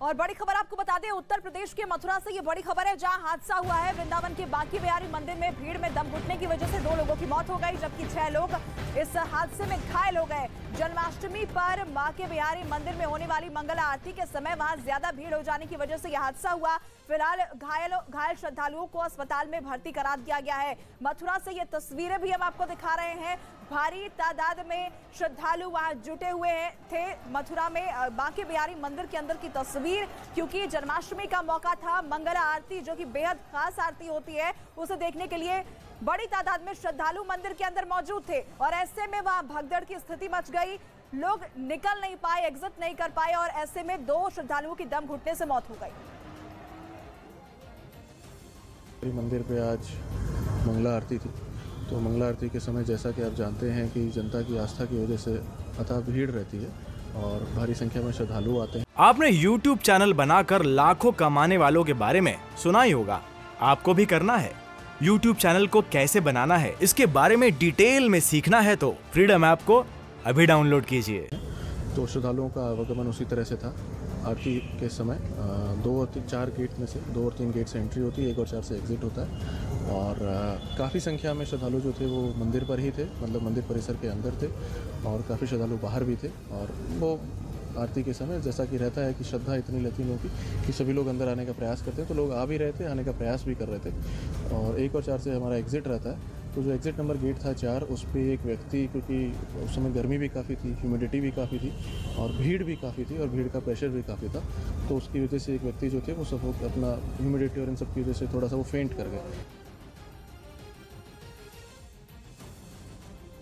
और बड़ी खबर आपको बता दें, उत्तर प्रदेश के मथुरा से ये बड़ी खबर है, जहां हादसा हुआ है। वृंदावन के बांके बिहारी मंदिर में भीड़ में दम घुटने की वजह से 2 लोगों की मौत हो गई, जबकि 6 लोग इस हादसे में घायल हो गए। जन्माष्टमी पर बांके बिहारी मंदिर में होने वाली मंगल आरती के समय वहां ज्यादा भीड़ हो जाने की वजह से यह हादसा हुआ। फिलहाल घायल श्रद्धालुओं को अस्पताल में भर्ती करा दिया गया है। मथुरा से ये तस्वीरें भी हम आपको दिखा रहे हैं। भारी तादाद में श्रद्धालु वहां जुटे हुए थे। मथुरा में बांके बिहारी मंदिर के अंदर की तस्वीर, क्योंकि जन्माष्टमी का मौका था। मंगला आरती जो कि बेहद खास आरती होती है, उसे देखने के लिए बड़ी तादाद में श्रद्धालु मंदिर के अंदर मौजूद थे और ऐसे में वहां भगदड़ की स्थिति मच गई। लोग निकल नहीं पाए, एग्जिट नहीं कर पाए और ऐसे में 2 श्रद्धालुओं की दम घुटने से मौत हो गई। मंदिर पे आज मंगला आरती थी, तो मंगला आरती के समय जैसा कि आप जानते हैं कि जनता की आस्था की वजह से अथाह भीड़ रहती है और भारी संख्या में श्रद्धालु आते हैं। आपने YouTube चैनल बनाकर लाखों कमाने वालों के बारे में सुना ही होगा, आपको भी करना है। YouTube चैनल को कैसे बनाना है, इसके बारे में डिटेल में सीखना है तो फ्रीडम ऐप को अभी डाउनलोड कीजिए। तो श्रद्धालुओं का आवागमन उसी तरह से था। आरती के समय 2 और 4 गेट में से 2 और 3 गेट से एंट्री होती है, 1 और 4 से एग्जिट होता है और काफ़ी संख्या में श्रद्धालु जो थे वो मंदिर पर ही थे, मतलब मंदिर परिसर के अंदर थे और काफ़ी श्रद्धालु बाहर भी थे। और वो आरती के समय जैसा कि रहता है कि श्रद्धा इतनी लतीनों की कि सभी लोग अंदर आने का प्रयास करते हैं, तो लोग आ भी रहे थे, आने का प्रयास भी कर रहे थे। और 1 और 4 से हमारा एग्जिट रहता है, तो जो एग्जिट नंबर गेट था 4, उस पर एक व्यक्ति, क्योंकि उस समय गर्मी भी काफ़ी थी, ह्यूमिडिटी भी काफ़ी थी और भीड़ भी काफ़ी थी और भीड़ का प्रेशर भी काफ़ी था, तो उसकी वजह से एक व्यक्ति जो थे वो सब अपना ह्यूमिडिटी और इन सब की वजह से थोड़ा सा वो फेंट कर गए।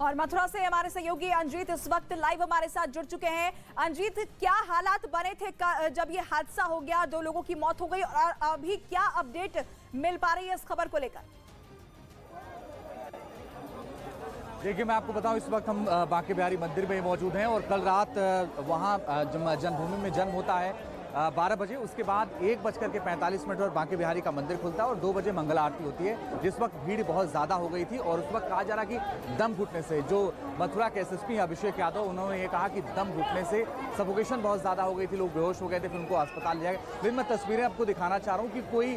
और मथुरा से हमारे सहयोगी अंजीत इस वक्त लाइव हमारे साथ जुड़ चुके हैं। अंजीत, क्या हालात बने थे जब ये हादसा हो गया, 2 लोगों की मौत हो गई और अभी क्या अपडेट मिल पा रही है इस खबर को लेकर? देखिए, मैं आपको बताऊं, इस वक्त हम बांके बिहारी मंदिर में मौजूद हैं और कल रात वहां जन्मभूमि में जन्म होता है 12 बजे, उसके बाद 1:45 पर बांके बिहारी का मंदिर खुलता है और 2 बजे मंगल आरती होती है, जिस वक्त भीड़ बहुत ज़्यादा हो गई थी और उस वक्त कहा जा रहा कि दम घुटने से, जो मथुरा के एसएसपी अभिषेक यादव, उन्होंने ये कहा कि दम घुटने से सफोकेशन बहुत ज़्यादा हो गई थी, लोग बेहोश हो गए थे, फिर उनको अस्पताल ले जाए। लेकिन मैं तस्वीरें आपको दिखाना चाह रहा हूँ कि कोई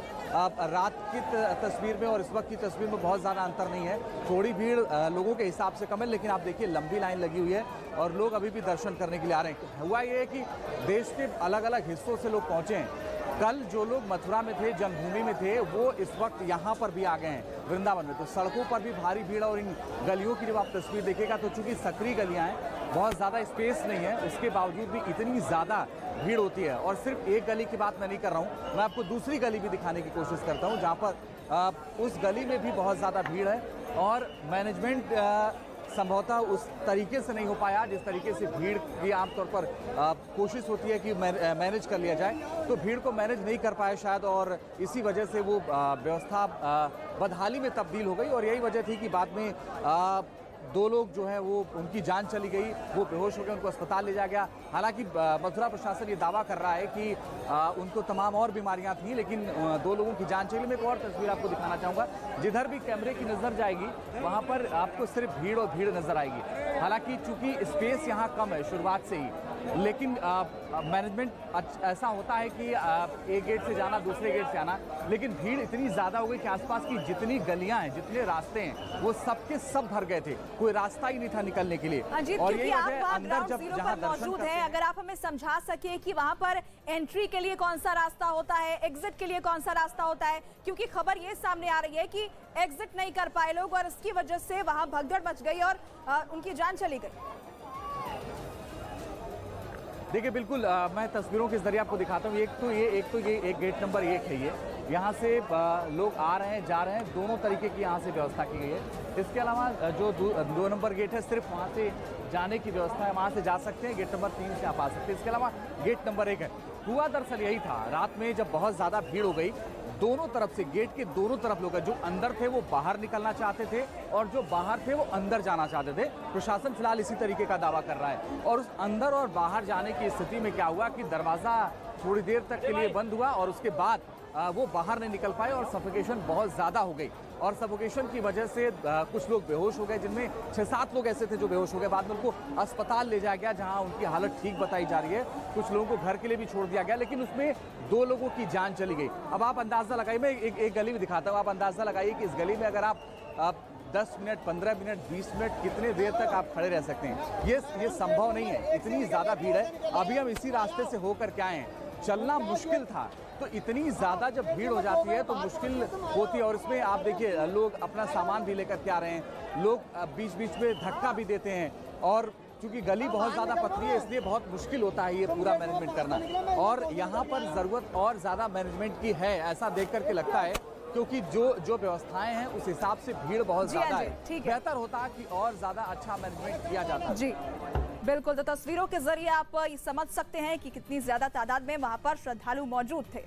रात की तस्वीर में और इस वक्त की तस्वीर में बहुत ज़्यादा अंतर नहीं है। थोड़ी भीड़ लोगों के हिसाब से कम है, लेकिन आप देखिए लंबी लाइन लगी हुई है और लोग अभी भी दर्शन करने के लिए आ रहे हैं। हुआ ये है कि देश के अलग अलग हिस्सों से लोग पहुंचे हैं। कल जो लोग मथुरा में थे, जन्मभूमि में थे, वो इस वक्त यहाँ पर भी आ गए हैं वृंदावन में। तो सड़कों पर भी भारी भीड़ और इन गलियों की जब आप तस्वीर देखिएगा तो चूंकि सकरी गलियाँ हैं, बहुत ज़्यादा स्पेस नहीं है, उसके बावजूद भी इतनी ज़्यादा भीड़ होती है। और सिर्फ एक गली की बात मैं नहीं कर रहा हूँ, मैं आपको दूसरी गली भी दिखाने की कोशिश करता हूँ, जहाँ पर उस गली में भी बहुत ज़्यादा भीड़ है और मैनेजमेंट संभवतः उस तरीके से नहीं हो पाया जिस तरीके से भीड़ की आमतौर पर कोशिश होती है कि मैनेज कर लिया जाए, तो भीड़ को मैनेज नहीं कर पाया शायद, और इसी वजह से वो व्यवस्था बदहाली में तब्दील हो गई। और यही वजह थी कि बाद में 2 लोग जो है वो उनकी जान चली गई, वो बेहोश हो गए, उनको अस्पताल ले जाया गया। हालांकि मथुरा प्रशासन ये दावा कर रहा है कि उनको तमाम और बीमारियां थीं, लेकिन 2 लोगों की जान चली। मैं एक और तस्वीर आपको दिखाना चाहूँगा, जिधर भी कैमरे की नज़र जाएगी वहाँ पर आपको सिर्फ भीड़ और भीड़ नज़र आएगी। हालांकि चूँकि स्पेस यहाँ कम है शुरुआत से ही, लेकिन मैनेजमेंट ऐसा होता है कि एक गेट से जाना, दूसरे गेट से आना, लेकिन भीड़ इतनी ज़्यादा हो गई कि आसपास की जितनी गलियां हैं, जितने रास्ते हैं, वो सबके सब भर गए थे, कोई रास्ता ही नहीं था निकलने के लिए। और ये अंदर जब जहां मौजूद है, अगर आप हमें समझा सके कि वहां पर एंट्री के लिए कौन सा रास्ता होता है, एग्जिट के लिए कौन सा रास्ता होता है, क्योंकि खबर ये सामने आ रही है कि एग्जिट नहीं कर पाए लोग और इसकी वजह से वहां भगदड़ मच गई और उनकी जान चली गई। देखिए, बिल्कुल मैं तस्वीरों के जरिए आपको दिखाता हूँ। एक तो ये एक गेट नंबर 1 है, ये यहाँ से लोग आ रहे हैं, जा रहे हैं, दोनों तरीके की यहाँ से व्यवस्था की गई है। इसके अलावा जो 2 नंबर गेट है, सिर्फ वहाँ से जाने की व्यवस्था है, वहाँ से जा सकते हैं, गेट नंबर 3 से आप आ सकते हैं। इसके अलावा गेट नंबर 1 है। हुआ दरअसल यही था, रात में जब बहुत ज़्यादा भीड़ हो गई, दोनों तरफ से, गेट के दोनों तरफ लोग जो अंदर थे वो बाहर निकलना चाहते थे और जो बाहर थे वो अंदर जाना चाहते थे। प्रशासन फिलहाल इसी तरीके का दावा कर रहा है। और उस अंदर और बाहर जाने की स्थिति में क्या हुआ कि दरवाज़ा थोड़ी देर तक के लिए बंद हुआ और उसके बाद वो बाहर नहीं निकल पाए और सफोकेशन बहुत ज़्यादा हो गई। और सफोकेशन की वजह से कुछ लोग बेहोश हो गए, जिनमें 6-7 लोग ऐसे थे जो बेहोश हो गए। बाद में उनको अस्पताल ले जाया गया जहां उनकी हालत ठीक बताई जा रही है। कुछ लोगों को घर के लिए भी छोड़ दिया गया, लेकिन उसमें 2 लोगों की जान चली गई। अब आप अंदाज़ा लगाइए, मैं एक गली में दिखाता हूँ, आप अंदाज़ा लगाइए कि इस गली में अगर आप 10 मिनट, 15 मिनट, 20 मिनट कितने देर तक आप खड़े रह सकते हैं। ये संभव नहीं है, इतनी ज़्यादा भीड़ है। अभी हम इसी रास्ते से होकर के आए हैं, चलना मुश्किल था। तो इतनी ज़्यादा जब भीड़ हो जाती है तो मुश्किल होती है। और इसमें आप देखिए लोग अपना सामान भी लेकर के आ रहे हैं, लोग बीच बीच में धक्का भी देते हैं। और चूँकि गली बहुत ज़्यादा पतली है इसलिए बहुत मुश्किल होता है ये पूरा मैनेजमेंट करना। और यहाँ पर ज़रूरत और ज़्यादा मैनेजमेंट की है, ऐसा देख करके लगता है, क्योंकि जो व्यवस्थाएं हैं उस हिसाब से भीड़ बहुत ज़्यादा है। बेहतर होता कि और ज़्यादा अच्छा मैनेजमेंट किया जाता। जी बिल्कुल, तो तस्वीरों के जरिए आप समझ सकते हैं कि कितनी ज्यादा तादाद में वहां पर श्रद्धालु मौजूद थे।